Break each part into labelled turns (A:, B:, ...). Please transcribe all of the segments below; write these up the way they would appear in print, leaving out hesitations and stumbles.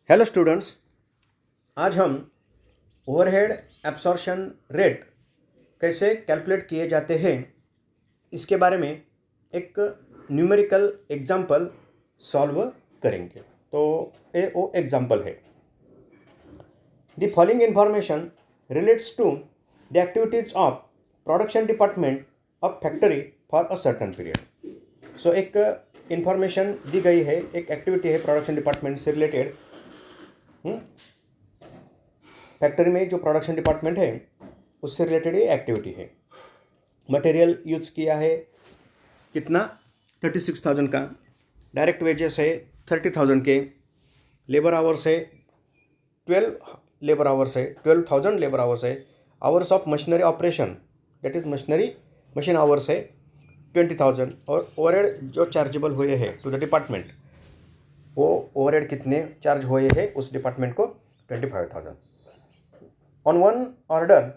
A: Hello students, आज हम overhead absorption rate कैसे कैलकुलेट किए जाते हैं इसके बारे में एक न्यूमेरिकल एग्जाम्पल सॉल्व करेंगे। तो ये वो एग्जाम्पल है। The following information relates to the activities of production department of factory for a certain period. So एक इंफॉर्मेशन दी गई है, एक एक्टिविटी है प्रोडक्शन डिपार्टमेंट से रिलेटेड। फैक्ट्री में जो प्रोडक्शन डिपार्टमेंट है उससे रिलेटेड ये एक्टिविटी है। मटेरियल यूज किया है कितना, 36,000 का। डायरेक्ट वेजेस है 30,000 के। लेबर आवर्स है 12,000 लेबर आवर्स है। Hours of machinery operation that is machine hours है 20,000। और ओवरहेड जो चार्जेबल हुए हैं टू द डिपार्टमेंट, वो ओवरहेड कितने चार्ज हुए हैं उस डिपार्टमेंट को, 25,000। On one order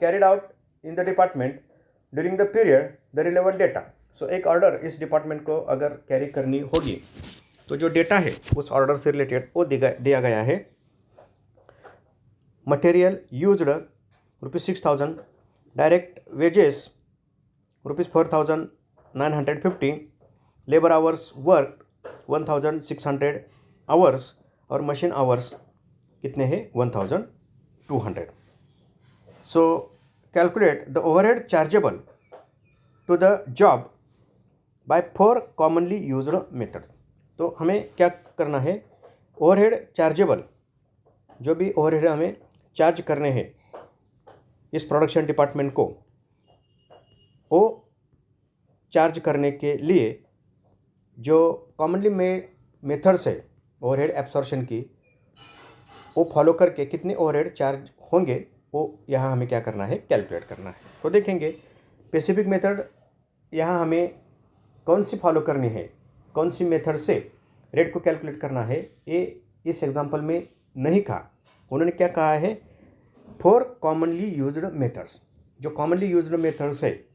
A: carried out in the department during the period the relevant data. So एक ऑर्डर इस डिपार्टमेंट को अगर कैरी करनी होगी तो जो डेटा है उस ऑर्डर से रिलेटेड वो दिया गया है। Material used ₹6,000, direct wages ₹4,950, labour hours work 1,600 hours और मशीन आवर्स कितने हैं 1,200। So calculate the overhead chargeable to the job by 4 commonly used methods. तो हमें क्या करना है, ओवरहेड चार्जेबल जो भी ओवरहेड हमें चार्ज करने हैं इस प्रोडक्शन डिपार्टमेंट को, वो चार्ज करने के लिए जो कॉमनली मेथड्स है ओवरहेड एब्सॉर्प्शन की, वो फॉलो करके कितने ओवरहेड चार्ज होंगे वो यहाँ हमें क्या करना है, कैलकुलेट करना है। तो देखेंगे स्पेसिफिक मेथड यहाँ हमें कौन सी फॉलो करनी है, कौन सी मेथड से रेट को कैलकुलेट करना है, ये इस एग्जांपल में नहीं कहा। उन्होंने क्या कहा है, 4 कॉमनली यूज्ड मेथड्स। जो कॉमनली यूज्ड मेथड्स है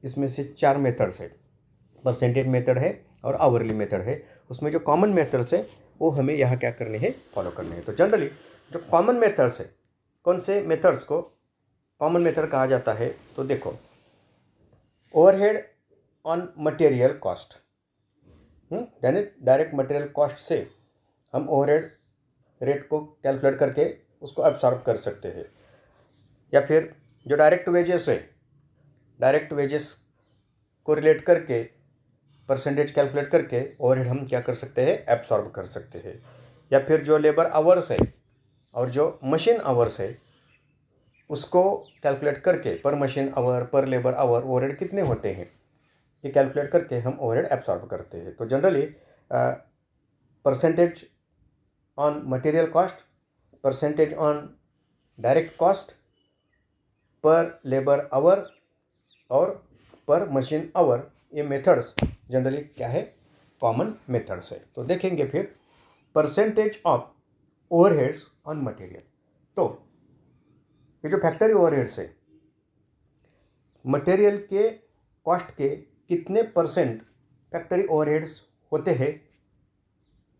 A: इसमें से 4 मेथड्स है, परसेंटेज मेथड है और आवरली मेथड है। उसमें जो कॉमन मेथड्स है वो हमें यहाँ क्या करने हैं, फॉलो करने हैं। तो जनरली जो कॉमन मेथड्स है, कौन से मेथड्स को कॉमन मेथड कहा जाता है, तो देखो ओवरहेड ऑन मटेरियल कॉस्ट, यानी डायरेक्ट मटेरियल कॉस्ट से हम ओवरहेड रेट को कैलकुलेट करके उसको एब्सॉर्ब कर सकते हैं। या फिर जो डायरेक्ट वेजेस है, डायरेक्ट वेजेस को रिलेट करके परसेंटेज कैलकुलेट करके ओवरहेड हम क्या कर सकते हैं, एब्सॉर्ब कर सकते हैं। या फिर जो लेबर आवर्स है और जो मशीन आवर्स है उसको कैलकुलेट करके पर मशीन आवर पर लेबर आवर ओवरहेड कितने होते हैं ये कैलकुलेट करके हम ओवरहेड एब्सॉर्ब करते हैं। तो generally percentage on material cost, percentage on direct cost, पर लेबर आवर और पर मशीन आवर, ये मेथड्स जनरली क्या है, कॉमन मेथड्स है। तो देखेंगे फिर percentage of overheads on material. तो ये जो फैक्ट्री ओवरहेड्स है, मटेरियल के कॉस्ट के कितने परसेंट फैक्ट्री ओवरहेड्स होते हैं,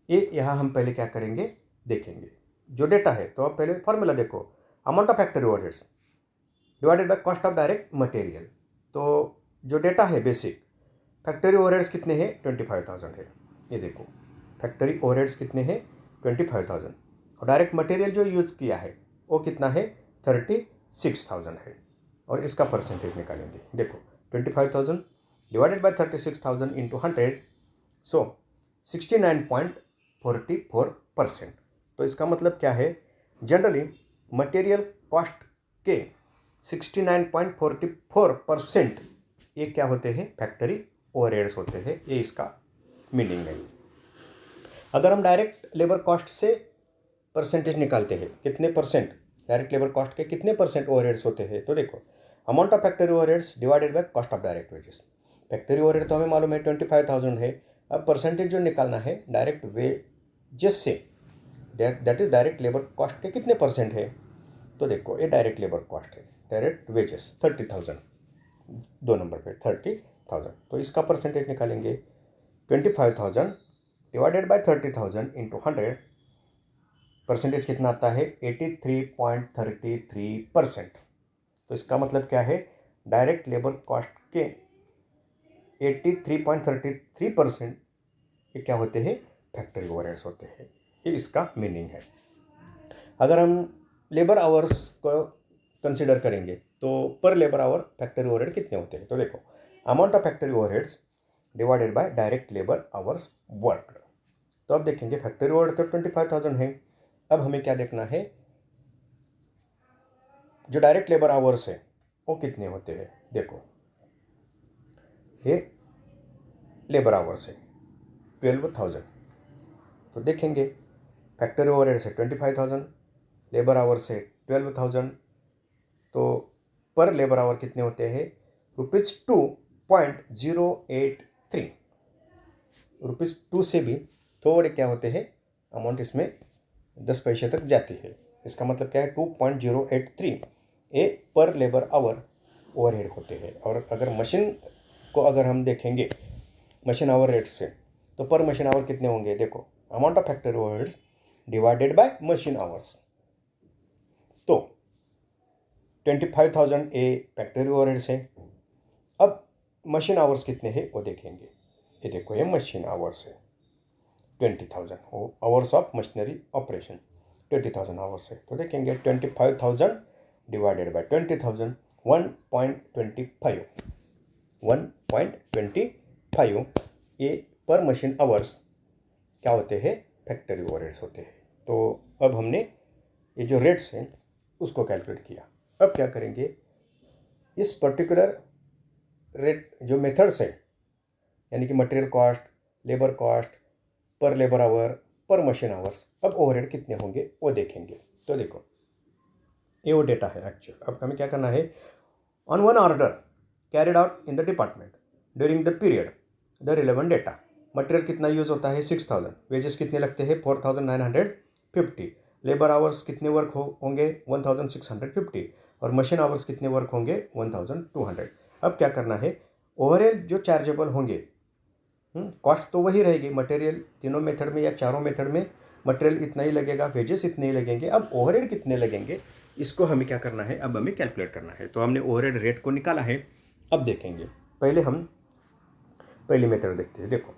A: ये यहाँ हम पहले क्या करेंगे, देखेंगे। जो डेटा है तो आप पहले फॉर्मूला देखो, amount of factory overheads divided by cost of direct material. तो जो डेटा है बेसिक, फैक्ट्री ओवरहेड्स कितने हैं, 25,000 है। ये देखो फैक्ट्री ओवरहेड्स कितने हैं, 25,000। और डायरेक्ट मटेरियल जो यूज़ किया है वो कितना है, 36,000 है। और इसका परसेंटेज निकालेंगे। देखो 25,000 डिवाइडेड बाय 36,000 इंटू 100, सो 69.44%। तो इसका मतलब क्या है, जनरली मटेरियल कॉस्ट के 69.44% ये क्या होते हैं, फैक्ट्री ओवरहेड्स होते हैं। ये इसका मीनिंग है। अगर हम डायरेक्ट लेबर कॉस्ट से परसेंटेज निकालते हैं, कितने परसेंट डायरेक्ट लेबर कॉस्ट के कितने परसेंट ओवरहेड्स होते हैं, तो देखो amount of factory overheads divided by cost of direct wages. Factory overhead तो हमें मालूम है 25,000 है। अब परसेंटेज जो निकालना है डायरेक्ट वेजेस से, that is direct labour cost के कितने परसेंट है, तो देखो ये डायरेक्ट लेबर कॉस्ट है, डायरेक्ट वेजेस 30,000, 2 नंबर पे 30,000। तो इसका परसेंटेज निकालेंगे, 25,000 डिवाइडेड बाय 30,000 इंटू 100, परसेंटेज कितना आता है 83.33%। तो इसका मतलब क्या है, डायरेक्ट लेबर कॉस्ट के 83.33% ये क्या होते हैं, फैक्ट्री ओवरहेड्स होते हैं। ये इसका मीनिंग है। अगर हम लेबर आवर्स को कंसिडर करेंगे तो पर लेबर आवर फैक्ट्री ओवरहेड कितने होते हैं, तो देखो amount of factory overheads divided by direct labour hours work. तो अब देखेंगे फैक्ट्री ओवरहेड तो 25,000 है। अब हमें क्या देखना है, जो डायरेक्ट लेबर आवर्स है वो कितने होते हैं। देखो ये लेबर आवर्स है 12,000, तो देखेंगे फैक्ट्री ओवरहेड से 25,000, लेबर आवर्स है 12,000, तो पर लेबर आवर कितने होते हैं, ₹2.083। ₹2 से भी थोड़े क्या होते हैं, अमाउंट इसमें 10 पैसे तक जाती है। इसका मतलब क्या है, 2.083 ये पर लेबर आवर ओवरहेड होते हैं। और अगर मशीन को अगर हम देखेंगे मशीन आवर रेट से, तो पर मशीन आवर कितने होंगे, देखो amount of factory overheads divided by machine hours. तो 25,000 ए फैक्ट्री ओवरहेड्स है। अब मशीन आवर्स कितने हैं वो देखेंगे। ये देखो ये मशीन आवर्स है 20,000, hours of machinery operation 20,000 hours है। तो देखेंगे 25,000 डिवाइडेड बाय 20,000, 1.25 ये पर मशीन आवर्स क्या होते हैं, फैक्ट्री ओवरहेड्स होते हैं। तो अब हमने ये जो रेट्स हैं उसको कैलकुलेट किया। अब क्या करेंगे, इस पर्टिकुलर रेट जो मेथड्स हैं, यानी कि मटेरियल कॉस्ट, लेबर कॉस्ट, पर लेबर आवर, पर मशीन आवर्स, अब ओवरहेड कितने होंगे वो देखेंगे। तो देखो ये वो डेटा है एक्चुअल। अब हमें क्या करना है, on one order carried out in the department during the period the relevant data, material कितना यूज़ होता है 6,000, वेजेस कितने लगते हैं 4,950, लेबर आवर्स कितने वर्क होंगे 1,650, और मशीन आवर्स कितने वर्क होंगे 1,200। अब क्या करना है, ओवरऑल जो चार्जेबल होंगे, कॉस्ट तो वही रहेगी, मटेरियल तीनों मेथड में या चारों मेथड में मटेरियल इतना ही लगेगा, वेजेस इतने ही लगेंगे। अब ओवरहेड कितने लगेंगे इसको हमें क्या करना है, अब हमें कैलकुलेट करना है। तो हमने ओवरहेड रेट को निकाला है। अब देखेंगे, पहले हम पहली मेथड देखते हैं। देखो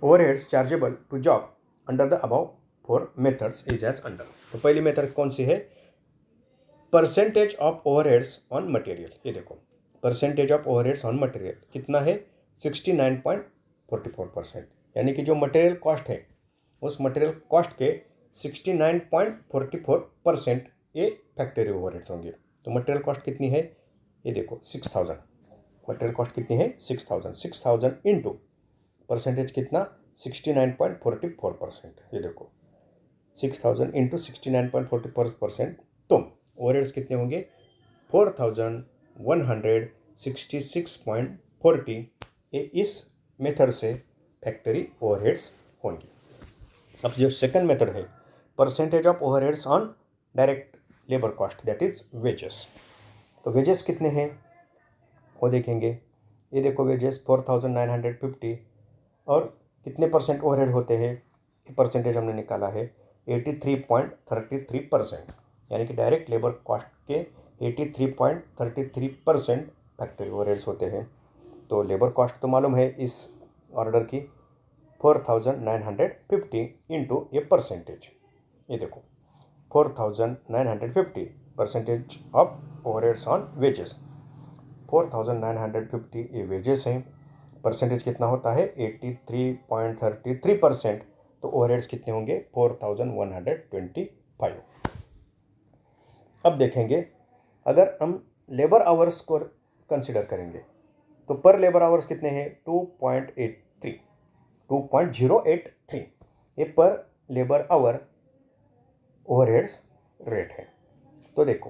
A: overheads chargeable to job under the above 4 methods is as under. तो पहली मेथड कौन सी है, percentage of overheads on material. ये देखो percentage of overheads on material कितना है 69.44%, यानी कि जो मटेरियल कॉस्ट है उस मटेरियल कॉस्ट के 69.44% ये फैक्ट्री ओवरहेड्स होंगे। तो मटेरियल कॉस्ट कितनी है, ये देखो 6,000, मटेरियल कॉस्ट कितनी है 6,000 इंटू परसेंटेज कितना 69.44%। ये देखो 6,000 इंटू 69.44%, तो ओवरहेड्स कितने होंगे 4,166.40। ये इस मेथड से फैक्ट्री ओवरहेड्स होंगी। अब जो सेकंड मेथड है, percentage of overheads on direct labour cost that is wages. तो वेजेस कितने हैं वो देखेंगे। ये देखो वेजेस 4,950, और कितने परसेंट ओवरहेड होते हैं, ये परसेंटेज हमने निकाला है 83.33%, यानी कि डायरेक्ट लेबर कॉस्ट के 83.33% फैक्ट्री ओवरहेड्स होते हैं। तो लेबर कॉस्ट तो मालूम है इस ऑर्डर की 4,950 इंटू ये परसेंटेज। ये देखो 4,950 percentage of overheads on wages, 4,950 ये वेजेस हैं, परसेंटेज कितना होता है 83.33%, तो ओवरहेड्स कितने होंगे 4,125। अब देखेंगे अगर हम लेबर आवर्स को कंसिडर करेंगे तो पर लेबर आवर्स कितने हैं 2.083, ये पर लेबर आवर ओवरहेड्स रेट है। तो देखो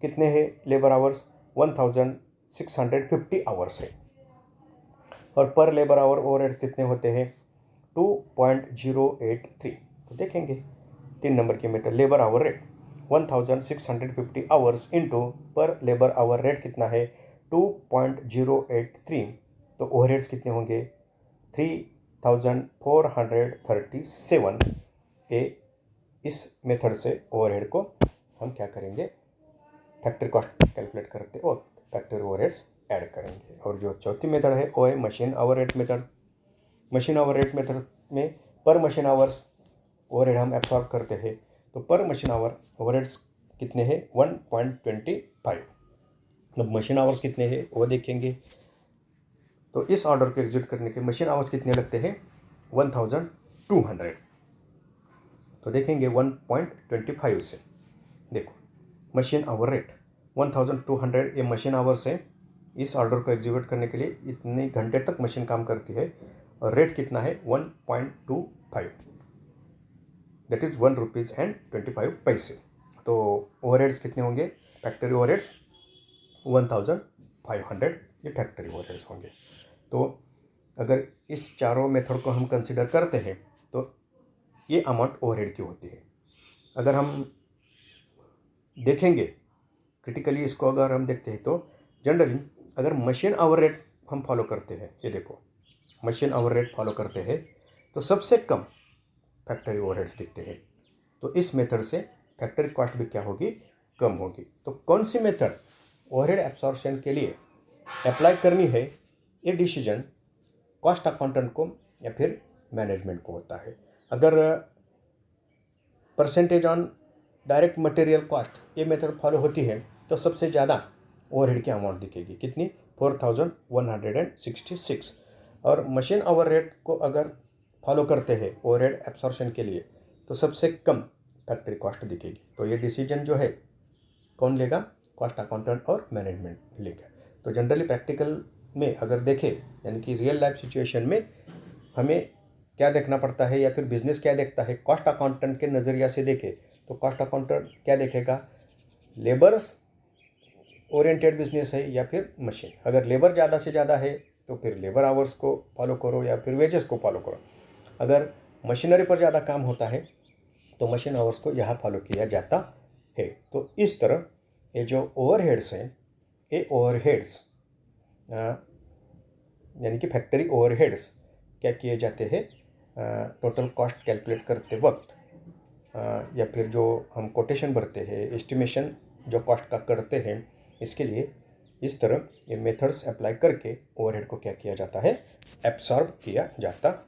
A: कितने हैं लेबर आवर्स 1,650 आवर्स है, और पर लेबर आवर ओवरहेड कितने होते हैं 2.083। तो देखेंगे 3 नंबर की method, labour hour rate 1,650 hours into पर लेबर आवर रेट कितना है 2.083, तो ओवरहेड्स कितने होंगे 3,437 ए इस मेथड से ओवरहेड को हम क्या करेंगे, फैक्ट्री कॉस्ट कैलकुलेट करते वक्त फैक्ट्री ओवरहेड्स ऐड करेंगे। और जो चौथी मेथड है वो है machine hour rate method. Machine hour rate method में पर मशीन आवर्स ओवरहेड हम एब्सॉर्ब करते हैं, तो पर मशीन आवर ओवरहेड्स कितने हैं 1.25। अब मशीन आवर्स कितने हैं वो देखेंगे, तो इस ऑर्डर को एग्जीक्यूट करने के मशीन आवर्स कितने लगते हैं 1200। तो देखेंगे 1.25 से, देखो मशीन आवर रेट 1200 ये मशीन आवर्स है। इस ऑर्डर को एग्जीक्यूट करने के लिए इतने घंटे तक मशीन काम करती है, और रेट कितना है 1.25, दैट इज़ 1 रुपीज़ एंड 25 पैसे। तो ओवरहेड्स कितने होंगे, फैक्ट्री ओवरहेड्स 1500 ये फैक्ट्री ओवरहेड्स होंगे। तो अगर इस चारों मेथड को हम कंसिडर करते हैं तो ये अमाउंट ओवरहेड की होती है। अगर हम देखेंगे क्रिटिकली इसको, अगर हम देखते हैं तो जनरली अगर मशीन आवर रेट हम फॉलो करते हैं, ये देखो मशीन आवर रेट फॉलो करते हैं तो सबसे कम फैक्ट्री ओवरहेड्स दिखते हैं। तो इस मेथड से फैक्ट्री कॉस्ट भी क्या होगी, कम होगी। तो कौन सी मेथड ओवरहेड एब्सॉर्प्शन के लिए अप्लाई करनी है, ये डिसीजन कॉस्ट अकाउंटेंट को या फिर मैनेजमेंट को होता है। अगर percentage on direct material cost ये मेथड फॉलो होती है तो सबसे ज़्यादा ओवरहेड की अमाउंट दिखेगी, कितनी 4166। और मशीन आवर रेट को अगर फॉलो करते हैं ओवरहेड एब्सॉर्प्शन के लिए तो सबसे कम फैक्ट्री कॉस्ट दिखेगी। तो ये डिसीजन जो है कौन लेगा, कॉस्ट अकाउंटेंट और मैनेजमेंट लेगा। तो जनरली प्रैक्टिकल में अगर देखें, यानी कि रियल लाइफ सिचुएशन में हमें क्या देखना पड़ता है या फिर बिजनेस क्या देखता है, कॉस्ट अकाउंटेंट के नज़रिया से देखें तो कॉस्ट अकाउंटेंट क्या देखेगा, लेबर्स ओरिएंटेड बिजनेस है या फिर मशीन। अगर लेबर ज़्यादा से ज़्यादा है तो फिर लेबर आवर्स को फॉलो करो या फिर वेजेस को फॉलो करो। अगर मशीनरी पर ज़्यादा काम होता है तो मशीन आवर्स को यहाँ फॉलो किया जाता है। तो इस तरह ये जो ओवरहेड्स हैं, ये ओवरहेड्स यानी कि फैक्ट्री ओवरहेड्स क्या किए जाते हैं, टोटल कॉस्ट कैलकुलेट करते वक्त या फिर जो हम कोटेशन भरते हैं, एस्टिमेशन जो कॉस्ट का करते हैं, इसके लिए इस तरह ये मेथड्स अप्लाई करके ओवरहेड को क्या किया जाता है, एब्सॉर्ब किया जाता